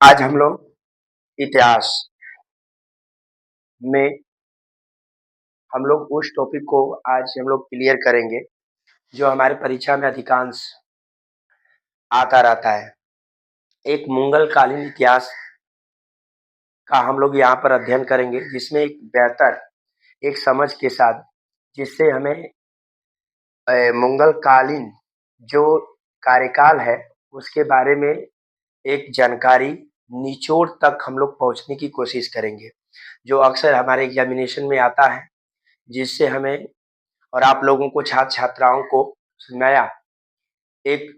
आज हम लोग इतिहास में हम लोग उस टॉपिक को आज हम लोग क्लियर करेंगे जो हमारे परीक्षा में अधिकांश आता रहता है। एक मुगलकालीन इतिहास का हम लोग यहाँ पर अध्ययन करेंगे जिसमें एक बेहतर एक समझ के साथ जिससे हमें मुगलकालीन जो कार्यकाल है उसके बारे में एक जानकारी निचोड़ तक हम लोग पहुँचने की कोशिश करेंगे, जो अक्सर हमारे एग्ज़ामिनेशन में आता है, जिससे हमें और आप लोगों को छात्र-छात्राओं को नया एक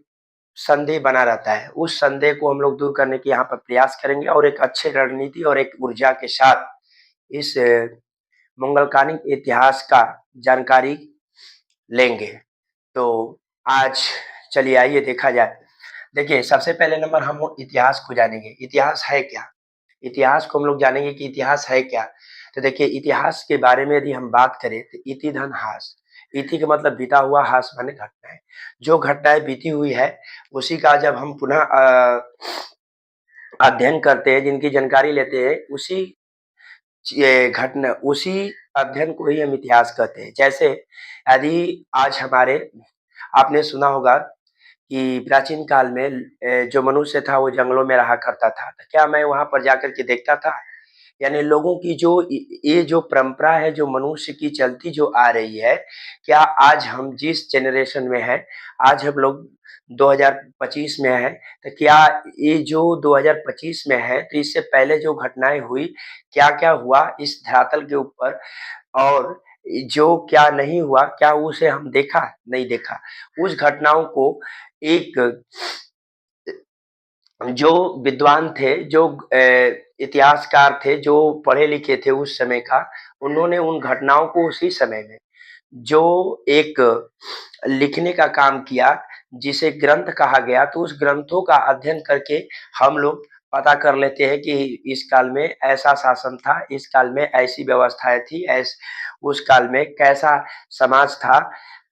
संदेह बना रहता है। उस संदेह को हम लोग दूर करने की यहाँ पर प्रयास करेंगे और एक अच्छे रणनीति और एक ऊर्जा के साथ इस मंगलकालीन इतिहास का जानकारी लेंगे। तो आज चलिए आइए देखा जाए। देखिए सबसे पहले नंबर हम इतिहास को जानेंगे। इतिहास है क्या? इतिहास को हम लोग जानेंगे कि इतिहास है क्या? तो देखिए इतिहास के बारे में यदि हम बात करें तो इति धन हास। इति का मतलब बीता हुआ, हास माने घटनाएँ। जो घटनाएँ बीती हुई है उसी का जब हम पुनः अध्ययन करते हैं, जिनकी जानकारी लेते हैं, उसी अध्ययन को ही हम इतिहास कहते हैं। जैसे यदि आज हमारे आपने सुना होगा कि प्राचीन काल में जो मनुष्य था वो जंगलों में रहा करता था। तो क्या मैं वहाँ पर जाकर के देखता था? यानी लोगों की जो ये जो परंपरा है, जो मनुष्य की चलती जो आ रही है, क्या आज हम जिस जनरेशन में हैं, आज हम लोग 2025 में हैं, तो क्या ये जो 2025 में है, तो इससे पहले जो घटनाएँ हुई, क्या-क्या हुआ इस धरातल के ऊपर और जो क्या नहीं हुआ, क्या उसे हम देखा? नहीं देखा। उस घटनाओं को एक जो विद्वान थे, जो इतिहासकार थे, जो पढ़े-लिखे थे उस समय का, उन्होंने उन घटनाओं को उसी समय में जो एक लिखने का काम किया, जिसे ग्रंथ कहा गया, तो उस ग्रंथों का अध्ययन करके हम लोग पता कर लेते हैं कि इस काल में ऐसा शासन था, इस काल में ऐसी व्यवस्थाएँ थी, उस काल में कैसा समाज था।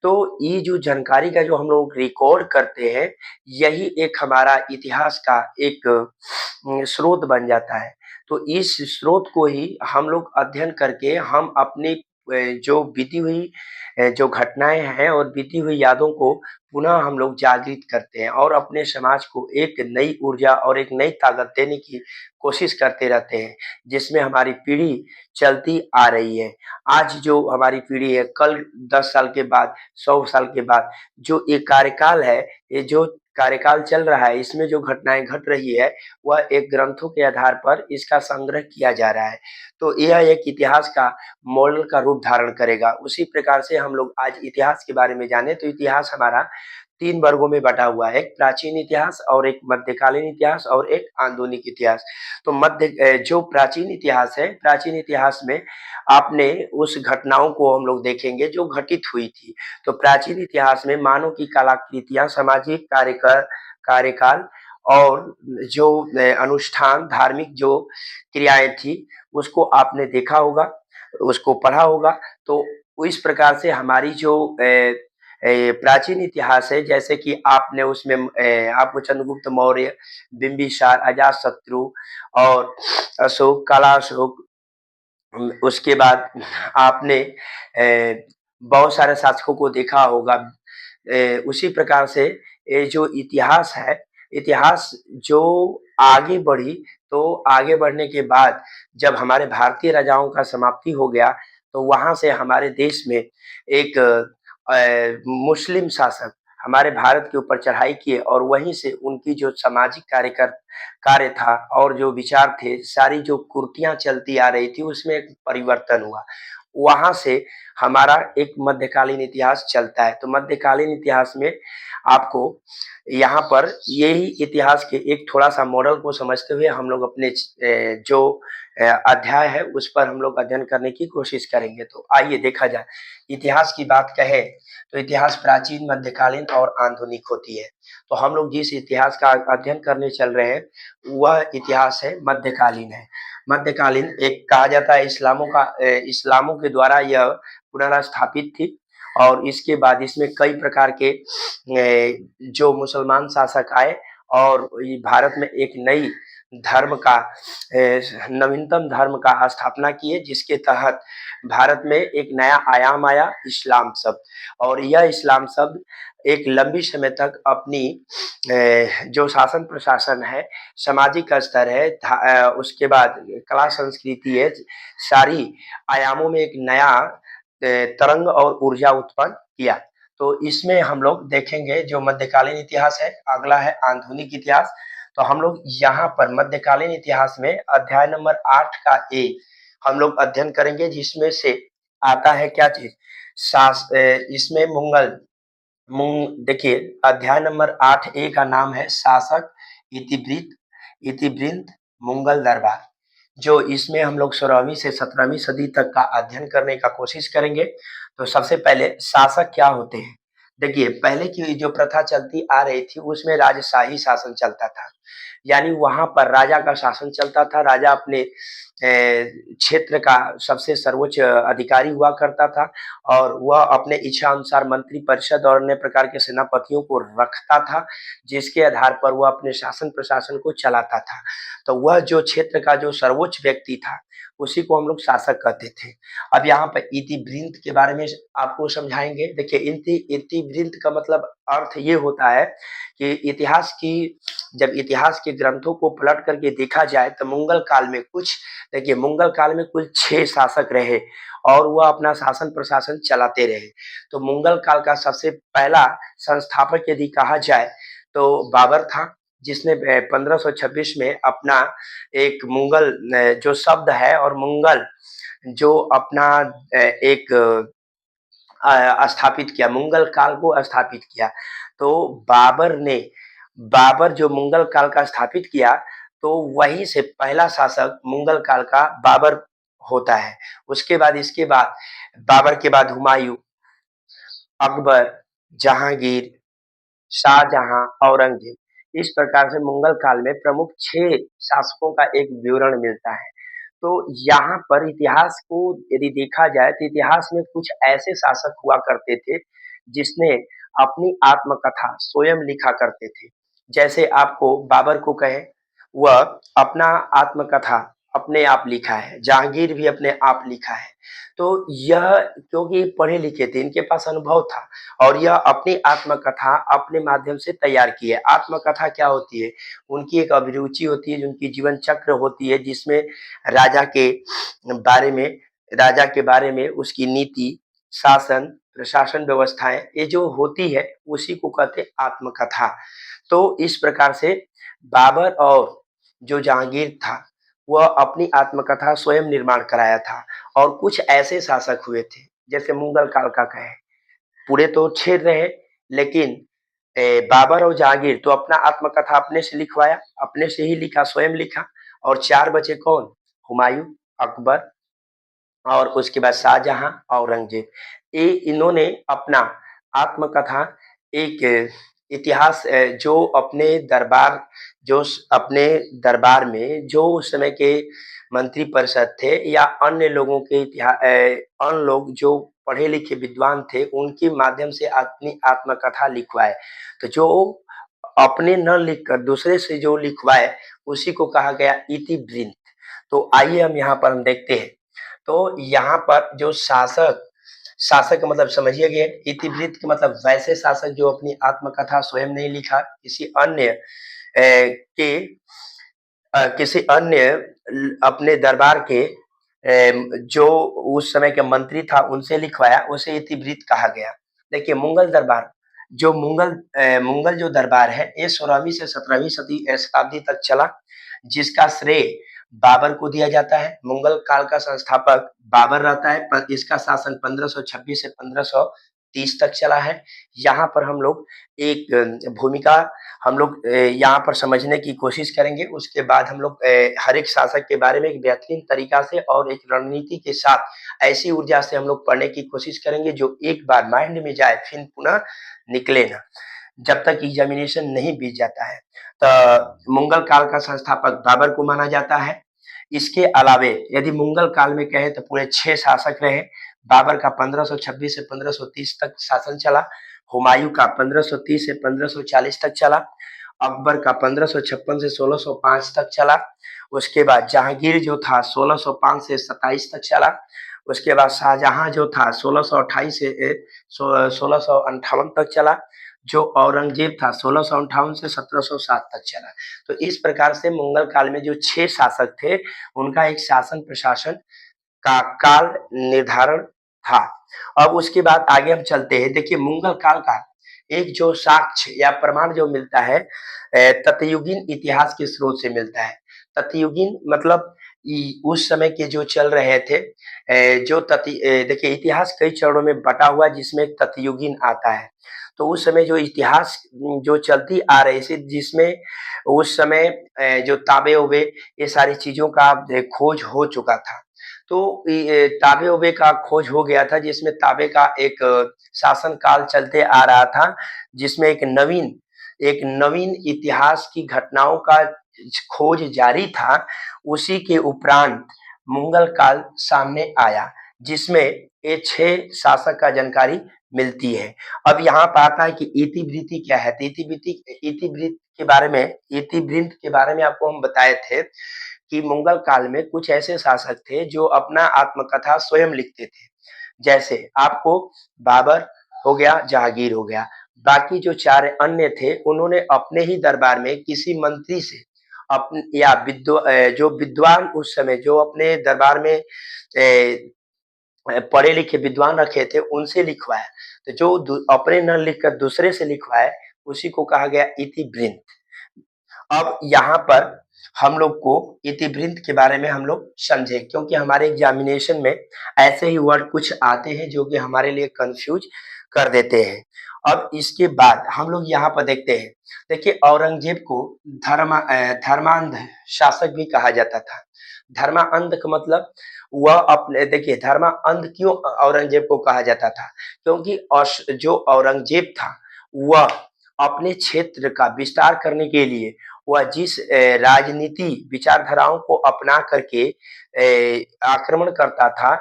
तो ये जो जानकारी का जो हम लोग रिकॉर्ड करते हैं, यही एक हमारा इतिहास का एक स्रोत बन जाता है। तो इस स्रोत को ही हम लोग अध्ययन करके हम अपनी जो बीती हुई जो घटनाएँ हैं और बीती हुई यादों को पुनः हम लोग जागृत करते हैं और अपने समाज को एक नई ऊर्जा और एक नई ताकत देने की कोशिश करते रहते हैं, जिसमें हमारी पीढ़ी चलती आ रही है। आज जो हमारी पीढ़ी है, कल 10 साल के बाद, 100 साल के बाद जो ये कार्यकाल है, ये जो कार्यकाल चल रहा है, इसमें जो घटनाएँ घट रही है, वह एक ग्रंथों के आधार पर इसका संग्रह किया जा रहा है। तो यह एक इतिहास का मॉडल का रूप धारण करेगा। उसी प्रकार से हम लोग आज इतिहास के बारे में जाने तो इतिहास हमारा 3 वर्गों में बँटा हुआ है। एक प्राचीन इतिहास और एक मध्यकालीन इतिहास और एक आधुनिक इतिहास। तो जो प्राचीन इतिहास है, प्राचीन इतिहास में आपने उस घटनाओं को हम लोग देखेंगे जो घटित हुई थी। तो प्राचीन इतिहास में मानव की कलाकृतियाँ, सामाजिक कार्यकाल और जो अनुष्ठान, धार्मिक जो क्रियाएँ थी, उसको आपने देखा होगा, उसको पढ़ा होगा। तो इस प्रकार से हमारी जो प्राचीन इतिहास है, जैसे कि आपने उसमें आपको चंद्रगुप्त मौर्य, बिंबिसार, अजातशत्रु और अशोक, काला अशोक उसके बाद आपने बहुत सारे शासकों को देखा होगा। उसी प्रकार से ये जो इतिहास है, इतिहास जो आगे बढ़ी, तो आगे बढ़ने के बाद जब हमारे भारतीय राजाओं का समाप्ति हो गया, तो वहाँ से हमारे देश में एक मुस्लिम शासक हमारे भारत के ऊपर चढ़ाई किए और वहीं से उनकी जो सामाजिक कार्य था और जो विचार थे, सारी जो कुरीतियाँ चलती आ रही थी, उसमें एक परिवर्तन हुआ। वहाँ से हमारा एक मध्यकालीन इतिहास चलता है। तो मध्यकालीन इतिहास में आपको यहाँ पर यही इतिहास के एक थोड़ा-सा मॉडल को समझते हुए हम लोग अपने जो अध्याय है, उस पर हम लोग अध्ययन करने की कोशिश करेंगे। तो आइए देखा जाए, इतिहास की बात कहें, तो इतिहास प्राचीन, मध्यकालीन और आधुनिक होती है। तो हम लोग जिस इतिहास का अध्ययन करने चल रहे हैं, वह इतिहास है मध्यकालीन है। मध्यकालीन एक कहा जाता है इस्लामों के द्वारा यह पुनर्स्थापित थी और इसके बाद इसमें कई प्रकार के जो मुसलमान शासक आए और ये भारत में एक नई धर्म का नवीनतम धर्म का स्थापना किए, जिसके तहत भारत में एक नया आयाम आया, इस्लाम शब्द। और यह इस्लाम शब्द एक लंबी समय तक अपनी जो शासन प्रशासन है, सामाजिक स्तर है, उसके बाद कला संस्कृति है, सारी आयामों में एक नया तरंग और ऊर्जा उत्पन्न किया। तो इसमें हम लोग देखेंगे जो मध्यकालीन इतिहास है, अगला है आधुनिक इतिहास। तो हम लोग यहाँ पर मध्यकालीन इतिहास में अध्याय नंबर 8 का ए हम लोग अध्ययन करेंगे, जिसमें से आता है क्या चीज, इसमें देखिए अध्याय नंबर 8 ए का नाम है शासक इतिवृत्त मुगल दरबार। जो इसमें हम लोग 16वीं से 17वीं सदी तक का अध्ययन करने का कोशिश करेंगे। तो सबसे पहले शासक क्या होते हैं। देखिए पहले की जो प्रथा चलती आ रही थी उसमें राजशाही शासन चलता था, यानी वहां पर राजा का शासन चलता था। राजा अपने क्षेत्र का सबसे सर्वोच्च अधिकारी हुआ करता था और वह अपने इच्छा अनुसार मंत्री परिषद और अन्य प्रकार के सेनापतियों को रखता था, जिसके आधार पर वह अपने शासन प्रशासन को चलाता था। तो वह जो क्षेत्र का जो सर्वोच्च व्यक्ति था उसी को हम लोग शासक कहते थे। अब यहाँ पर इतिवृत्त के बारे में आपको समझाएंगे। देखिए इतिवृत्त का मतलब अर्थ ये होता है कि जब इतिहास के ग्रंथों को पलट करके देखा जाए तो मुगल काल में देखिए मुगल काल में कुल 6 शासक रहे और वह अपना शासन प्रशासन चलाते रहे। तो मुगल काल का सबसे पहला संस्थापक यदि कहा जाए तो बाबर था, जिसने 1526 में अपना एक मुगल जो शब्द है और मुगल जो अपना एक स्थापित किया, मुगल काल को स्थापित किया। तो बाबर जो मुगल काल का स्थापित किया, तो वहीं से पहला शासक मुगल काल का बाबर होता है। इसके बाद बाबर के बाद हुमायूं, अकबर, जहांगीर, शाहजहां, औरंगजेब। इस प्रकार से मुगल काल में प्रमुख 6 शासकों का एक विवरण मिलता है। तो यहाँ पर इतिहास को यदि देखा जाए तो इतिहास में कुछ ऐसे शासक हुआ करते थे जिसने अपनी आत्मकथा स्वयं लिखा करते थे। जैसे आपको बाबर को कहें, वह अपना आत्मकथा अपने आप लिखा है, जहांगीर भी अपने आप लिखा है। तो यह क्योंकि पढ़े लिखे थे, इनके पास अनुभव था और यह अपनी आत्मकथा अपने माध्यम से तैयार की है। आत्मकथा क्या होती है, उनकी एक अभिरुचि होती है, उनकी जीवन चक्र होती है, जिसमें राजा के बारे में उसकी नीति, शासन, प्रशासन व्यवस्थाएं ये जो होती है उसी को कहते हैं आत्मकथा। तो इस प्रकार से बाबर और जो जहांगीर था वह अपनी आत्मकथा स्वयं निर्माण कराया था। और कुछ ऐसे शासक हुए थे जैसे मुगल काल का कहे, पूरे तो 6 रहे, लेकिन बाबर और जहांगीर तो अपना आत्मकथा अपने से लिखवाया, अपने से ही लिखा, स्वयं लिखा। और 4 बचे कौन, हुमायूं, अकबर और उसके बाद शाहजहां, औरंगजेब। ये इन्होंने अपना आत्मकथा एक इतिहास अपने दरबार में जो उस समय के मंत्री परिषद थे या अन्य लोगों के अन्य लोग जो पढ़े लिखे विद्वान थे उनके माध्यम से अपनी आत्मकथा लिखवाए। तो जो अपने न लिखकर दूसरे से जो लिखवाए उसी को कहा गया इतिवृत्त। तो आइए हम देखते हैं। तो यहाँ पर जो शासक का मतलब समझिए गए, इतिवृत्त का मतलब वैसे शासक जो अपनी आत्मकथा स्वयं नहीं लिखा, किसी अन्य अपने दरबार के जो उस समय के मंत्री था उनसे लिखवाया, उसे इतिवृत्त कहा गया। देखिए मुगल जो दरबार है ये 16वीं से 17वीं शताब्दी तक चला, जिसका श्रेय बाबर को दिया जाता है। मुगल काल का संस्थापक बाबर रहता है, पर इसका शासन 1526 से 1530 तक चला है। यहाँ पर हम लोग एक भूमिका यहाँ पर समझने की कोशिश करेंगे। उसके बाद हम लोग हर एक शासक के बारे में एक बेहतरीन तरीका से और एक रणनीति के साथ ऐसी ऊर्जा से हम लोग पढ़ने की कोशिश करेंगे जो एक बार माइंड में जाए फिर पुनः निकले ना, जब तक एग्जामिनेशन नहीं बीत जाता है। तो मुगल काल का संस्थापक बाबर को माना जाता है। इसके अलावे यदि मुगल काल में कहें तो पूरे 6 शासक रहे। बाबर का 1526 से 1530 तक शासन चला, हुमायूं का 1530 से 1540 तक चला, अकबर का 1556 से 1605 तक चला। उसके बाद जहांगीर जो था 1605 से 27 तक चला। उसके बाद शाहजहां जो था 1628 से 1658 तक चला। जो औरंगजेब था 1658 से 1707 तक चला। तो इस प्रकार से मुगल काल में जो 6 शासक थे, उनका एक शासन प्रशासन का काल निर्धारण था। अब उसके बाद आगे हम चलते हैं। देखिए मुगल काल का एक जो साक्ष्य या प्रमाण जो मिलता है तथयुगीन इतिहास के स्रोत से मिलता है। तथयुगीन मतलब उस समय के जो चल रहे थे जो देखिए इतिहास कई चरणों में बटा हुआ जिसमें तथयुगीन आता है। तो उस समय जो इतिहास जो चलती आ रही थी जिसमें उस समय जो ताबे ओबे ये सारी चीजों का खोज हो चुका था। तो ताबे ओबे का खोज हो गया था जिसमें ताबे का एक शासन काल चलते आ रहा था जिसमें एक नवीन इतिहास की घटनाओं का खोज जारी था। उसी के उपरांत मुगल काल सामने आया जिसमें ये 6 शासक का जानकारी मिलती है। अब यहाँ पर आता है कि इतिवृत्ति क्या है। तो इतिवृत्त के बारे में आपको हम बताए थे कि मुगल काल में कुछ ऐसे शासक थे जो अपना आत्मकथा स्वयं लिखते थे। जैसे आपको बाबर हो गया, जहांगीर हो गया। बाकी जो 4 अन्य थे उन्होंने अपने ही दरबार में किसी मंत्री से या जो विद्वान उस समय जो अपने दरबार में पढ़े लिखे विद्वान रखे थे उनसे लिखवाया। तो जो अपने न लिखकर दूसरे से लिखवाए उसी को कहा गया इतिवृत्त। अब यहाँ पर हम लोग को इतिवृत्त के बारे में हम लोग समझे क्योंकि हमारे एग्जामिनेशन में ऐसे ही वर्ड कुछ आते हैं जो कि हमारे लिए कंफ्यूज कर देते हैं। अब इसके बाद हम लोग यहाँ पर देखते हैं। देखिए औरंगजेब को धर्मांध शासक भी कहा जाता था। धर्मांध का मतलब वह अपने देखिए धर्मांध क्यों औरंगजेब को कहा जाता था क्योंकि जो औरंगजेब था वह अपने क्षेत्र का विस्तार करने के लिए वह जिस राजनीति विचारधाराओं को अपना करके आक्रमण करता था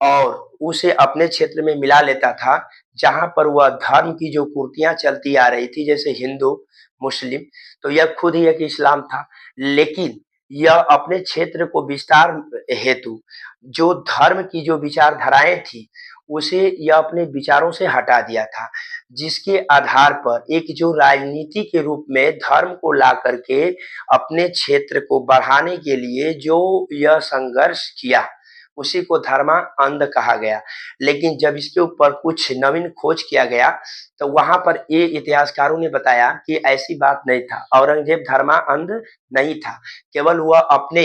और उसे अपने क्षेत्र में मिला लेता था जहां पर वह धर्म की जो कुर्तियां चलती आ रही थी जैसे हिंदू मुस्लिम। तो यह खुद ही एक इस्लाम था लेकिन यह अपने क्षेत्र को विस्तार हेतु जो धर्म की जो विचारधाराएं थी उसे यह अपने विचारों से हटा दिया था जिसके आधार पर एक जो राजनीति के रूप में धर्म को ला करके अपने क्षेत्र को बढ़ाने के लिए जो यह संघर्ष किया उसी को धर्मांध कहा गया। लेकिन जब इसके ऊपर कुछ नवीन खोज किया गया तो वहां पर ये इतिहासकारों ने बताया कि ऐसी बात नहीं था। औरंगजेब धर्मांध नहीं था, केवल वह अपने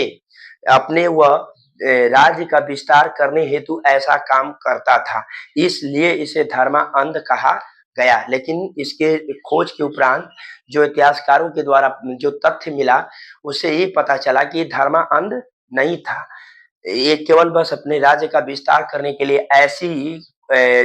अपने वह राज्य का विस्तार करने हेतु ऐसा काम करता था इसलिए इसे धर्मांध कहा गया। लेकिन इसके खोज के उपरांत जो इतिहासकारों के द्वारा जो तथ्य मिला उससे ये पता चला कि धर्मांध नहीं था। ये केवल बस अपने राज्य का विस्तार करने के लिए ऐसी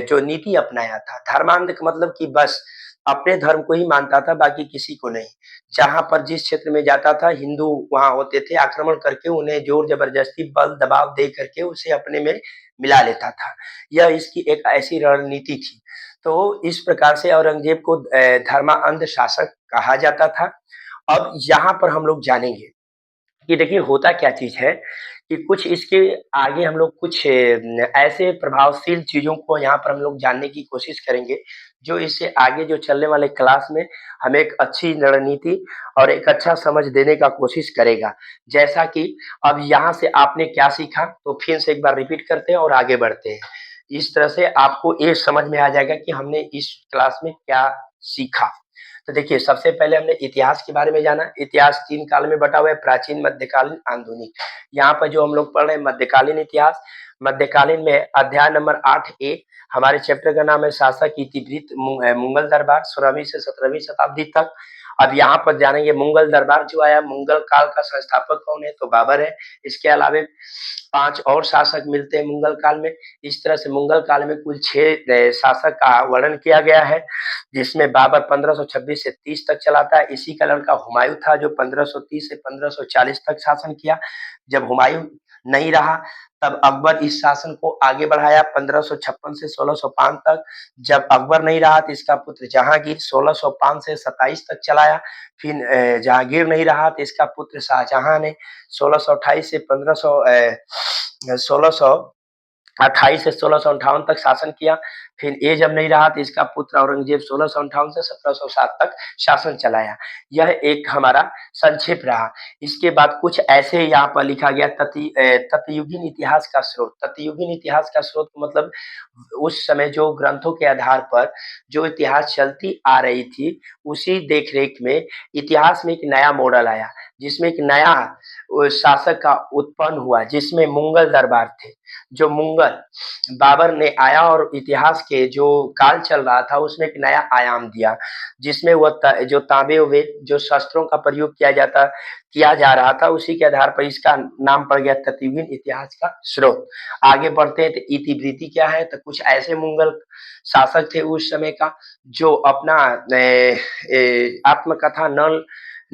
जो नीति अपनाया था। धर्मांध का मतलब कि बस अपने धर्म को ही मानता था बाकी किसी को नहीं। जहां पर जिस क्षेत्र में जाता था हिंदू वहां होते थे आक्रमण करके उन्हें जोर जबरदस्ती बल दबाव दे करके उसे अपने में मिला लेता था। यह इसकी एक ऐसी रणनीति थी। तो इस प्रकार से औरंगजेब को धर्मांध शासक कहा जाता था। अब यहाँ पर हम लोग जानेंगे कि देखिए होता क्या चीज है कि कुछ इसके आगे हम लोग कुछ ऐसे प्रभावशील चीजों को यहाँ पर हम लोग जानने की कोशिश करेंगे जो इससे आगे जो चलने वाले क्लास में हमें एक अच्छी रणनीति और एक अच्छा समझ देने का कोशिश करेगा। जैसा कि अब यहाँ से आपने क्या सीखा तो फिर से एक बार रिपीट करते हैं और आगे बढ़ते हैं। इस तरह से आपको ये समझ में आ जाएगा कि हमने इस क्लास में क्या सीखा। तो देखिए सबसे पहले हमने इतिहास के बारे में जाना। इतिहास 3 काल में बटा हुआ है, प्राचीन, मध्यकालीन, आधुनिक। यहाँ पर जो हम लोग पढ़ रहे हैं मध्यकालीन इतिहास। मध्यकालीन में अध्याय नंबर 8A हमारे चैप्टर का नाम है शासक इतिवृत्त मुगल दरबार 16वीं से 17वीं शताब्दी तक। अब यहाँ पर जानेंगे मुगल दरबार जो आया, मुगल काल का संस्थापक कौन है तो बाबर है। इसके अलावा 5 और शासक मिलते हैं मुगल काल में। इस तरह से मुगल काल में कुल 6 शासक का वर्णन किया गया है जिसमें बाबर 1526 से 30 तक चला था। इसी का लड़का हुमायूं था जो 1530 से 1540 तक शासन किया। जब हुमायूं नहीं रहा, तब अकबर इस शासन को आगे बढ़ाया 1556 से 1605 तक। जब अकबर नहीं रहा तो इसका पुत्र जहांगीर 1605 से 27 तक चलाया। फिर जहांगीर नहीं रहा तो इसका पुत्र शाहजहां ने 1628 से 1628 से 1658 तक शासन किया। फिर ये जब नहीं रहा तो इसका पुत्र औरंगजेब 1658 से 1707 तक शासन चलाया। यह एक हमारा संक्षेप रहा। इसके बाद कुछ ऐसे यहाँ पर लिखा गया तत्युगीन इतिहास का स्रोत। तत्युगीन इतिहास का स्रोत मतलब उस समय जो ग्रंथों के आधार पर जो इतिहास चलती आ रही थी, उसी देखरेख में इतिहास में एक नया मॉडल आया, जिसमें एक नया शासक का उत्पन्न हुआ, जिसमें मुगल दरबार थे। जो मुगल बाबर ने आया और इतिहास के जो काल चल रहा था उसमें एक नया आयाम दिया, जिसमें वह जो तांबे वेद जो शस्त्रों का प्रयोग किया जा रहा था, उसी के आधार पर इसका नाम पड़ गया तत्युगीन इतिहास का स्रोत। आगे बढ़ते हैं तो इतिवृत्ति क्या है, तो कुछ ऐसे मुगल शासक थे उस समय का जो अपना आत्मकथा न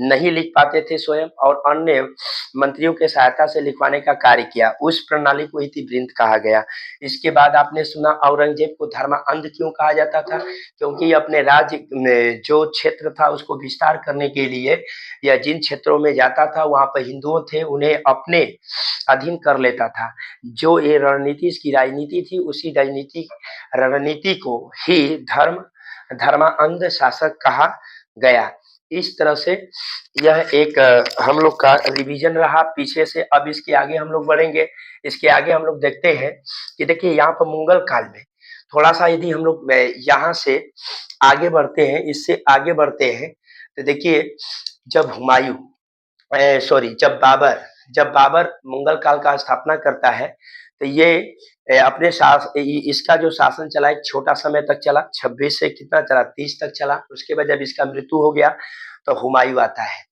नहीं लिख पाते थे स्वयं, और अन्य मंत्रियों के सहायता से लिखवाने का कार्य किया। उस प्रणाली को इतिवृत्त कहा गया। इसके बाद आपने सुना औरंगजेब को धर्मांध क्यों कहा जाता था, क्योंकि अपने राज्य में जो क्षेत्र था उसको विस्तार करने के लिए या जिन क्षेत्रों में जाता था वहां पर हिंदुओं थे उन्हें अपने अधीन कर लेता था। जो ये रणनीति इसकी राजनीति थी, उसी रणनीति को ही धर्मांध शासक कहा गया। इस तरह से यह एक हम लोग का रिवीजन रहा पीछे से। अब इसके आगे हम लोग बढ़ेंगे। इसके आगे हम लोग देखते हैं कि देखिए यहाँ पर मुगल काल में थोड़ा सा यदि हम लोग यहाँ से आगे बढ़ते हैं, इससे आगे बढ़ते हैं, तो देखिए जब हुमायूं सॉरी जब बाबर मुगल काल का स्थापना करता है तो ये अपने इसका जो शासन चला एक छोटा समय तक चला, 26 से कितना चला 30 तक चला। उसके बाद जब इसका मृत्यु हो गया तो हुमायूं आता है।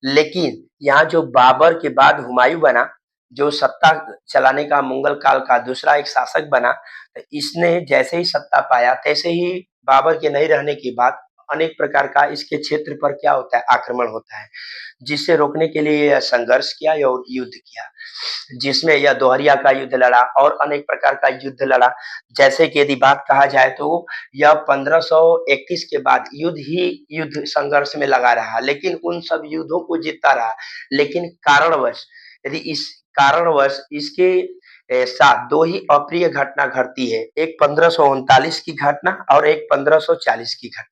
लेकिन यहाँ जो बाबर के बाद हुमायूं बना, जो सत्ता चलाने का मुगल काल का दूसरा एक शासक बना, तो इसने जैसे ही सत्ता पाया तैसे ही बाबर के नहीं रहने के बाद अनेक प्रकार का इसके क्षेत्र पर क्या होता है, आक्रमण होता है, जिसे रोकने के लिए यह संघर्ष किया और युद्ध किया, जिसमें यह दोहरिया का युद्ध लड़ा और अनेक प्रकार का युद्ध लड़ा। जैसे कि यदि बात कहा जाए तो यह 1531 के बाद युद्ध संघर्ष में लगा रहा, लेकिन उन सब युद्धों को जीतता रहा। लेकिन कारणवश इसके साथ दो ही अप्रिय घटना घटती है, एक 1539 की घटना और एक 1540 की घटना।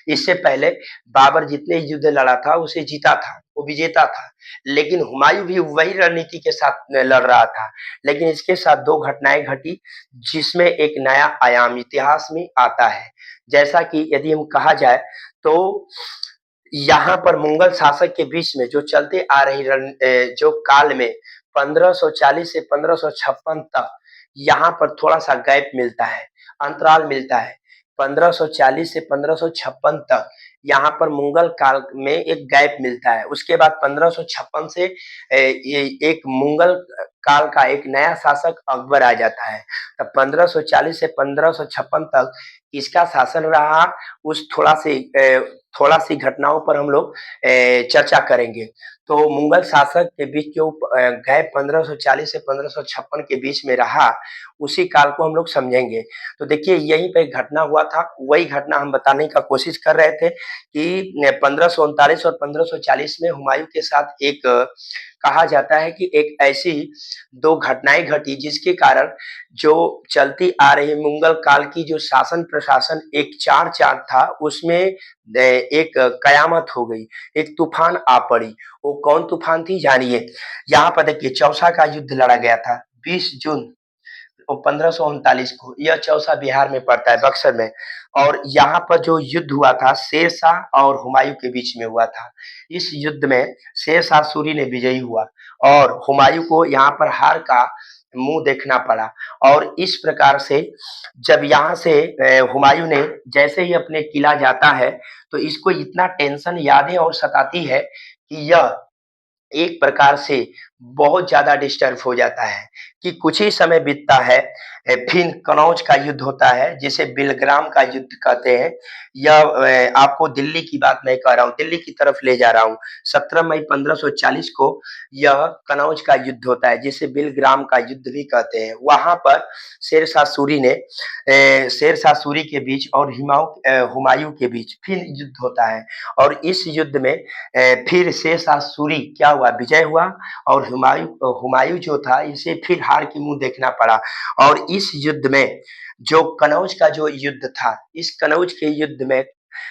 इससे पहले बाबर जितने युद्ध लड़ा था उसे जीता था, वो विजेता था, लेकिन हुमायूं भी वही रणनीति के साथ लड़ रहा था। लेकिन इसके साथ दो घटनाएं घटी जिसमें एक नया आयाम इतिहास में आता है। जैसा कि यदि हम कहा जाए तो यहाँ पर मुगल शासक के बीच में जो चलते आ रही जो काल में 1540 से 1556 तक यहाँ पर थोड़ा सा गैप मिलता है, अंतराल मिलता है। 1540 से 1556 तक यहाँ पर मुगल काल में एक गैप मिलता है। उसके बाद 1556 से एक मुगल काल का एक नया शासक अकबर आ जाता है। तब 1540 से 1556 तक इसका शासन रहा। उस थोड़ा सी घटनाओं पर हम लोग चर्चा करेंगे। तो मुगल शासक के बीच जो गैप 1540 से 1556 के बीच में रहा, उसी काल को हम लोग समझेंगे। तो देखिए यहीं पे एक घटना हुआ था, वही घटना हम बताने का कोशिश कर रहे थे कि 1539 और 1540 में हुमायूं के साथ एक कहा जाता है कि एक ऐसी दो घटनाएं घटी जिसके कारण जो चलती आ रही मुगल काल की जो शासन प्रशासन एक चार था, उसमें एक कयामत हो गई, एक तूफान आ पड़ी। वो कौन तूफान थी जानिए। यहाँ पर देखिए चौसा का युद्ध लड़ा गया था 20 जून 1539 को। यह चौसा बिहार में पड़ता है, बक्सर में। और यहाँ पर जो युद्ध हुआ था शेरशाह और हुमायूं के बीच में हुआ था। इस युद्ध में शेरशाह सूरी ने विजयी हुआ और हुमायूं को यहाँ पर हार का मुंह देखना पड़ा। और इस प्रकार से जब यहाँ से हुमायूं ने जैसे ही अपने किला जाता है तो इसको इतना टेंशन यादें और सताती है कि यह एक प्रकार से बहुत ज़्यादा डिस्टर्ब हो जाता है कि कुछ ही समय बीतता है, फिर कनौज का युद्ध होता है जिसे बिलग्राम का युद्ध कहते हैं। यह आपको दिल्ली की बात नहीं कह रहा हूँ, दिल्ली की तरफ ले जा रहा हूँ। 17 मई 1540 को यह कनौज का युद्ध होता है जिसे बिलग्राम का युद्ध भी कहते हैं। वहाँ पर शेरशाह सूरी ने शेरशाह सूरी के बीच और हुमायूं के बीच फिर युद्ध होता है और इस युद्ध में फिर शेरशाह सूरी क्या हुआ, विजय हुआ और हुमायूं जो था इसे फिर हार की मुंह देखना पड़ा। और इस युद्ध में जो कनौज का जो युद्ध था, इस कनौज के युद्ध में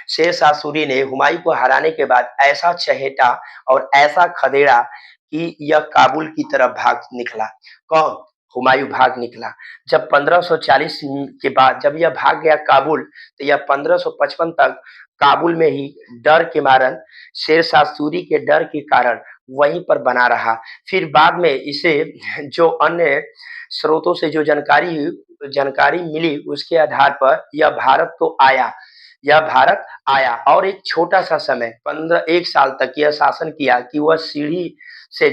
शेरशाह सूरी ने हुमायूं को हराने के बाद ऐसा चहेता और ऐसा खदेड़ा कि यह काबुल की तरफ भाग निकला। कौन? हुमायूं भाग निकला। जब 1540 के बाद जब यह भाग गया काबुल, तो यह 1555 तक काबुल में ही डर के मारन, शेरशाह सूरी के डर के कारण वहीं पर बना रहा। फिर बाद में इसे जो अन्य स्रोतों से जो जानकारी मिली उसके आधार पर यह भारत आया और एक छोटा सा समय 1 साल तक यह शासन किया कि वह सीढ़ी से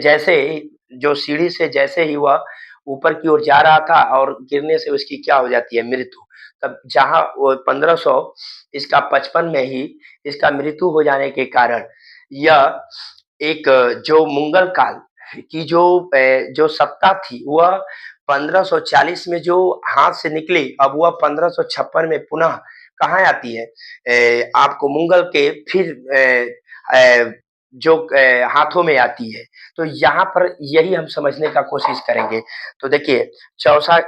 जैसे ही वह ऊपर की ओर जा रहा था और गिरने से उसकी क्या हो जाती है, मृत्यु। तब जहां वो 1500 इसका 55 में ही इसका मृत्यु हो जाने के कारण यह एक जो मुगल काल की जो सत्ता थी वह 1540 में जो हाथ से निकली, अब वह 1556 में पुनः कहाँ आती है, आपको मुगल के फिर जो हाथों में आती है। तो यहाँ पर यही हम समझने का कोशिश करेंगे। तो देखिए चौसा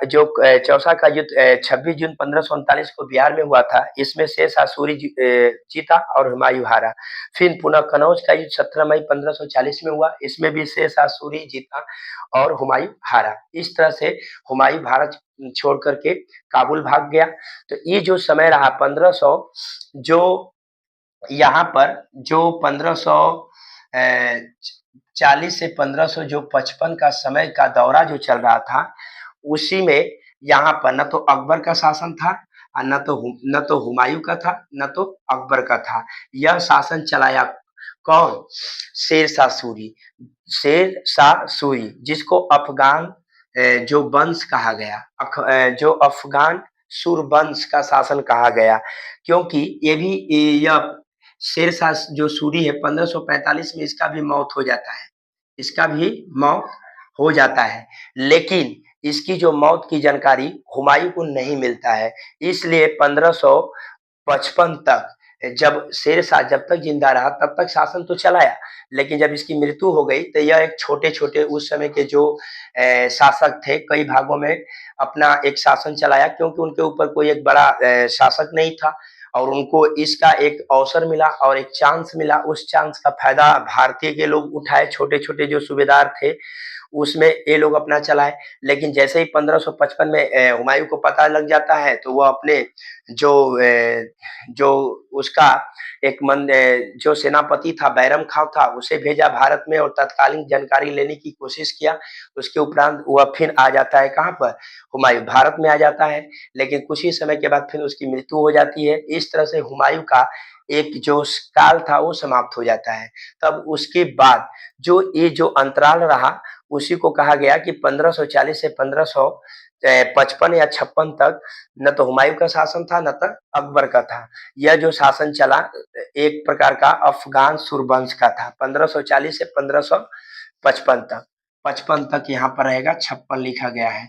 का युद्ध 26 जून 1539 को बिहार में हुआ था। इसमें शेरशाह सूरी जीता और हुमायूं हारा। फिर पुनः कनौज का युद्ध 17 मई 1540 में हुआ। इसमें भी शेरशाह सूरी जीता और हुमायूं हारा। इस तरह से हुमायूं भारत छोड़ करके काबुल भाग गया। तो ये जो समय रहा 1500, जो यहाँ पर जो 1540 से 1500 जो 55 का समय का दौरा जो चल रहा था, उसी में यहाँ पर न तो अकबर का शासन था, न तो हुमायूं का था, न तो अकबर का था। यह शासन चलाया कौन? शेरशाह सूरी। शेरशाह सूरी जिसको अफगान जो वंश कहा गया, जो अफगान सूरवंश का शासन कहा गया, क्योंकि यह शेरशाह जो सूरी है 1545 में इसका भी मौत हो जाता है, इसका भी मौत हो जाता है, लेकिन इसकी जो मौत की जानकारी हुमायूं को नहीं मिलता है। इसलिए 1555 तक जब शेरशाह जब तक जिंदा रहा तब तक शासन तो चलाया, लेकिन जब इसकी मृत्यु हो गई तो यह एक छोटे-छोटे उस समय के जो शासक थे कई भागों में अपना एक शासन चलाया, क्योंकि उनके ऊपर कोई एक बड़ा शासक नहीं था और उनको इसका एक अवसर मिला और एक चांस मिला। उस चांस का फायदा भारतीय के लोग उठाए, छोटे-छोटे जो सूबेदार थे उसमें ये लोग अपना चलाए। लेकिन जैसे ही 1555 में हुमायूं को पता लग जाता है तो वह अपने जो जो उसका जो सेनापति था बैरम खां था उसे भेजा भारत में और तत्कालीन जानकारी लेने की कोशिश किया। उसके उपरांत वह फिर आ जाता है कहाँ पर, हुमायूं भारत में आ जाता है, लेकिन कुछ ही समय के बाद फिर उसकी मृत्यु हो जाती है। इस तरह से हुमायूं का एक जो काल था वो समाप्त हो जाता है। तब उसके बाद जो अंतराल रहा उसी को कहा गया कि 1540 से 1555 या 56 तक न तो हुमायूं का शासन था, न तो अकबर का था। यह जो शासन चला एक प्रकार का अफगान सूरवंश का था 1540 से 1555 तक। 55 तक यहाँ पर रहेगा, 56 लिखा गया है।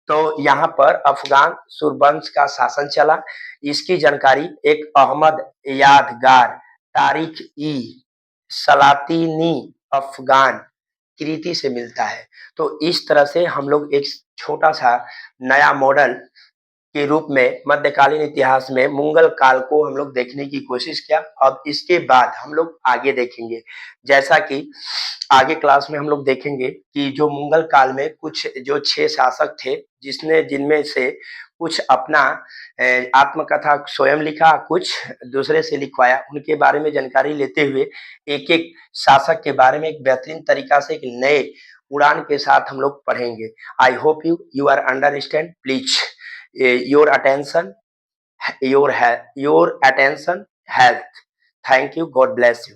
तो यहाँ पर अफगान सूरवंश का शासन चला। इसकी जानकारी एक अहमद यादगार तारीख ई सलातीनी अफगान कृति से मिलता है। तो इस तरह से हम लोग एक छोटा सा नया मॉडल के रूप में मध्यकालीन इतिहास में मुगल काल को हम लोग देखने की कोशिश किया। अब इसके बाद हम लोग आगे देखेंगे, जैसा कि आगे क्लास में हम लोग देखेंगे कि जो मुगल काल में कुछ जो 6 शासक थे जिनमें से कुछ अपना आत्मकथा स्वयं लिखा, कुछ दूसरे से लिखवाया, उनके बारे में जानकारी लेते हुए एक-एक शासक के बारे में एक बेहतरीन तरीका से एक नए उड़ान के साथ हम लोग पढ़ेंगे। I hope you are understand. Please your attention your attention health. Thank you. God bless you.